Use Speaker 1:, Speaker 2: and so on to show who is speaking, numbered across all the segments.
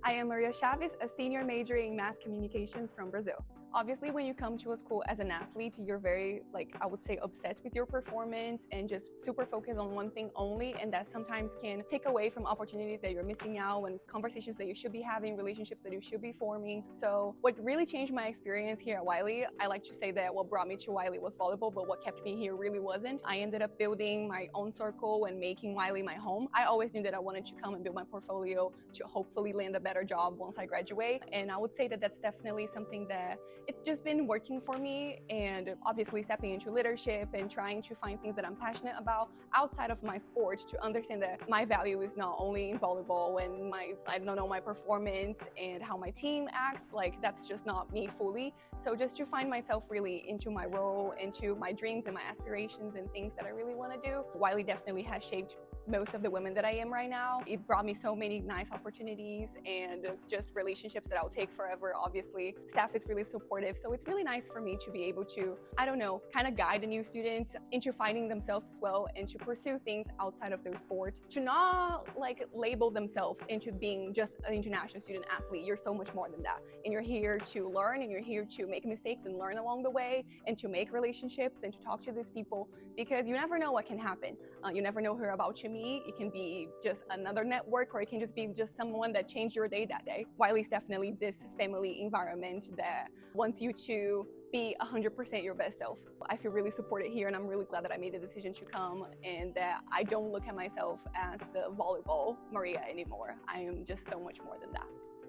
Speaker 1: I am Maria Chaves, a senior majoring in mass communications from Brazil. Obviously, when you come to a school as an athlete, you're very, I would say, obsessed with your performance and just super focused on one thing only. And that sometimes can take away from opportunities that you're missing out and conversations that you should be having, relationships that you should be forming. So what really changed my experience here at Wiley, I like to say that what brought me to Wiley was volleyball, but what kept me here really wasn't. I ended up building my own circle and making Wiley my home. I always knew that I wanted to come and build my portfolio to hopefully land a better job once I graduate. And I would say that that's definitely something that it's just been working for me, and obviously stepping into leadership and trying to find things that I'm passionate about outside of my sport to understand that my value is not only in volleyball and my performance and how my team acts, like that's just not me fully. So just to find myself really into my role, into my dreams and my aspirations and things that I really want to do. Wiley definitely has shaped most of the women that I am right now. It brought me so many nice opportunities and just relationships that I'll take forever. Obviously, staff is really supportive. So it's really nice for me to be able to, kind of guide the new students into finding themselves as well and to pursue things outside of their sport, to not label themselves into being just an international student athlete. You're so much more than that. And you're here to learn, and you're here to make mistakes and learn along the way, and to make relationships and to talk to these people, because you never know what can happen. You never know who you're about to meet. It can be just another network, or it can just be just someone that changed your day that day. Wiley's definitely this family environment that wants you to be 100% your best self. I feel really supported here, and I'm really glad that I made the decision to come and that I don't look at myself as the volleyball Maria anymore. I am just so much more than that.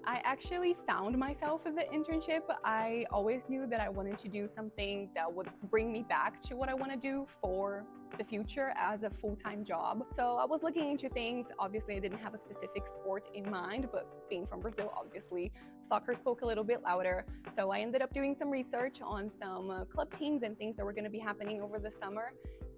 Speaker 1: I actually found myself in the internship. I always knew that I wanted to do something that would bring me back to what I want to do for the future as a full-time job. So I was looking into things. Obviously, I didn't have a specific sport in mind, but being from Brazil, obviously, soccer spoke a little bit louder. So I ended up doing some research on some club teams and things that were going to be happening over the summer.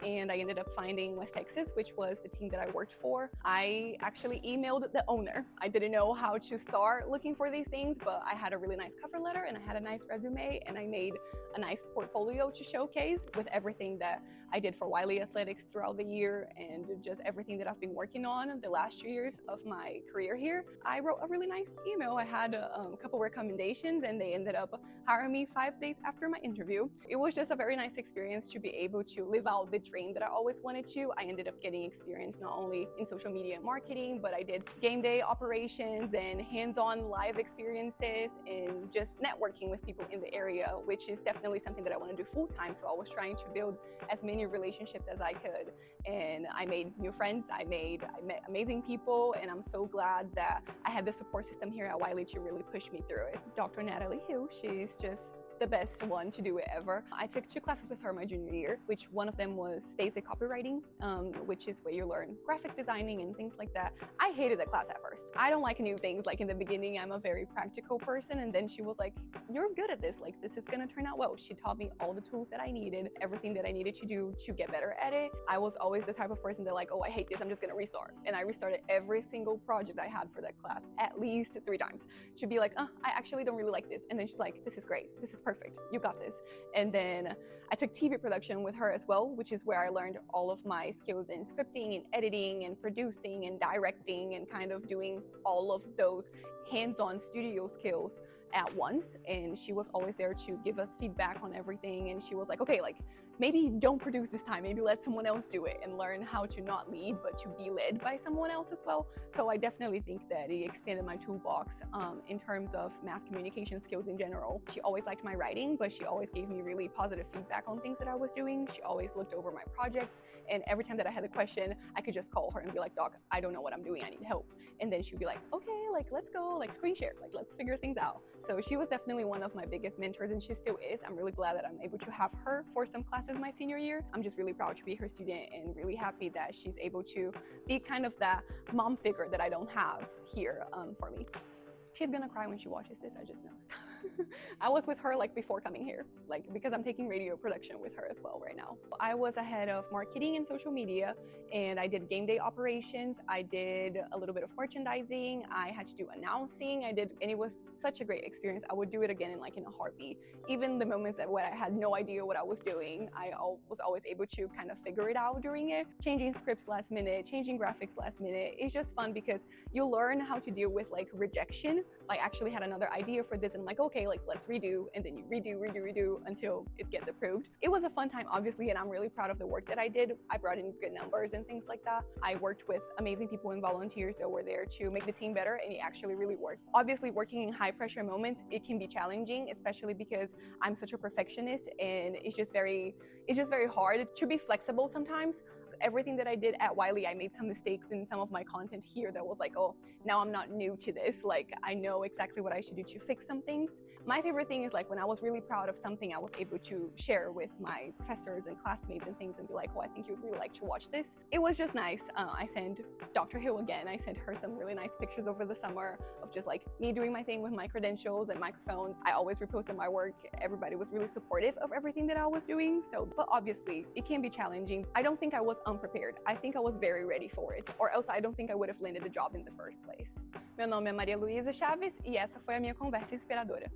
Speaker 1: And I ended up finding West Texas, which was the team that I worked for. I actually emailed the owner. I didn't know how to start looking for these things, but I had a really nice cover letter and I had a nice resume, and I made a nice portfolio to showcase with everything that I did for Wiley Athletics throughout the year and just everything that I've been working on the last 2 years of my career here. I wrote a really nice email. I had a couple recommendations, and they ended up hiring me 5 days after my interview. It was just a very nice experience to be able to live out the dream that I always wanted to. I ended up getting experience not only in social media and marketing, but I did game day operations and hands-on live experiences and just networking with people in the area, which is definitely something that I want to do full-time. So I was trying to build as many relationships as I could, and I made new friends. I met amazing people, and I'm so glad that I had the support system here at Wiley to really push me through it. Dr. Natalie Hill, she's just the best one to do it ever. I took 2 classes with her my junior year, which one of them was basic copywriting, which is where you learn graphic designing and things like that. I hated that class at first. I don't like new things. Like in the beginning, I'm a very practical person, and then she was like, you're good at this. Like, this is gonna turn out well. She taught me all the tools that I needed, everything that I needed to do to get better at it. I was always the type of person that like, oh, I hate this, I'm just gonna restart. And I restarted every single project I had for that class at least 3 times to be like, I actually don't really like this. And then she's like, this is great. This is perfect. You got this. And then I took TV production with her as well, which is where I learned all of my skills in scripting and editing and producing and directing and kind of doing all of those hands-on studio skills at once. And she was always there to give us feedback on everything. And she was like, okay, like maybe don't produce this time, maybe let someone else do it, and learn how to not lead, but to be led by someone else as well. So I definitely think that it expanded my toolbox in terms of mass communication skills in general. She always liked my writing, but she always gave me really positive feedback on things that I was doing. She always looked over my projects, and every time that I had a question, I could just call her and be like, Doc, I don't know what I'm doing, I need help. And then she'd be like, okay, like let's go, like screen share, like let's figure things out. So she was definitely one of my biggest mentors, and she still is. I'm really glad that I'm able to have her for some classes my senior year. I'm just really proud to be her student and really happy that she's able to be kind of that mom figure that I don't have here for me. She's gonna cry when she watches this, I just know. I was with her like before coming here, like because I'm taking radio production with her as well right now. I was a head of marketing and social media, and I did game day operations. I did a little bit of merchandising. I had to do announcing. And it was such a great experience. I would do it again in a heartbeat. Even the moments that when I had no idea what I was doing, I was always able to kind of figure it out during it. Changing scripts last minute, changing graphics last minute. It's just fun because you learn how to deal with like rejection. I actually had another idea for this and I'm like, okay, like let's redo, and then you redo until it gets approved. It was a fun time, obviously, and I'm really proud of the work that I did. I brought in good numbers and things like that. I worked with amazing people and volunteers that were there to make the team better, and it actually really worked. Obviously, working in high pressure moments, it can be challenging, especially because I'm such a perfectionist, and it's just very hard to be flexible sometimes. Everything that I did at Wiley, I made some mistakes in some of my content here that was like, oh, now I'm not new to this. Like, I know exactly what I should do to fix some things. My favorite thing is like when I was really proud of something, I was able to share with my professors and classmates and things and be like, oh, I think you'd really like to watch this. It was just nice. I sent Dr. Hill again. I sent her some really nice pictures over the summer of just like me doing my thing with my credentials and microphone. I always reposted my work. Everybody was really supportive of everything that I was doing. So, but obviously it can be challenging. I don't think I was unprepared. I think I was very ready for it, or else I don't think I would have landed a job in the first place. Meu nome é Maria Chaves e essa foi a minha conversa inspiradora.